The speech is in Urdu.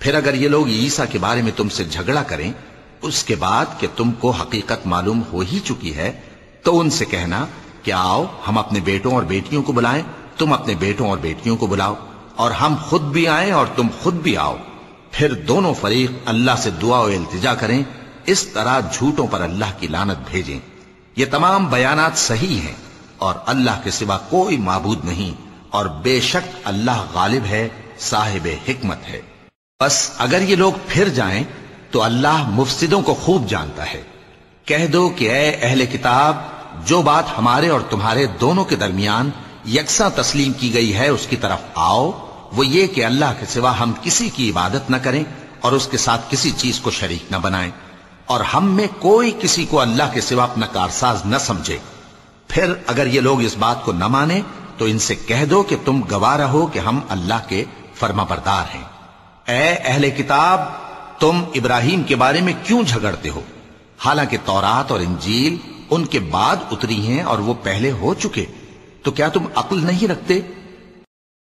پھر اگر یہ لوگ عیسیٰ کے بارے میں تم سے جھگڑا کریں اس کے بعد کہ تم کو حقیقت معلوم ہو ہی چکی ہے، تو ان سے کہنا کہ آؤ ہم اپنے بیٹوں اور بیٹیوں کو بلائیں، تم اپنے بیٹوں اور بیٹیوں کو بلاؤ، اور ہم خود بھی آئیں اور تم خود بھی آؤ، پھر دونوں فریق اللہ سے دعا و التجا کریں، اس طرح جھوٹوں پر اللہ کی لعنت بھیجیں۔ یہ تمام بیانات صحیح ہیں اور اللہ کے سوا کوئی معبود نہیں، اور بے شک اللہ غالب ہے، صاحب حکمت ہے۔ بس اگر یہ لوگ پھر جائیں تو اللہ مفسدوں کو خوب جانتا ہے۔ کہہ دو کہ اے اہل کتاب، جو بات ہمارے اور تمہارے دونوں کے درمیان یکساں تسلیم کی گئی ہے اس کی طرف آؤ، وہ یہ کہ اللہ کے سوا ہم کسی کی عبادت نہ کریں اور اس کے ساتھ کسی چیز کو شریک نہ بنائیں، اور ہم میں کوئی کسی کو اللہ کے سوا اپنا کارساز نہ سمجھے۔ پھر اگر یہ لوگ اس بات کو نہ مانیں تو ان سے کہہ دو کہ تم گواہ رہو کہ ہم اللہ کے فرما بردار ہیں۔ اے اہل کتاب، تم ابراہیم کے بارے میں کیوں جھگڑتے ہو؟ حالانکہ تورات اور انجیل ان کے بعد اتری ہیں اور وہ پہلے ہو چکے، تو کیا تم عقل نہیں رکھتے؟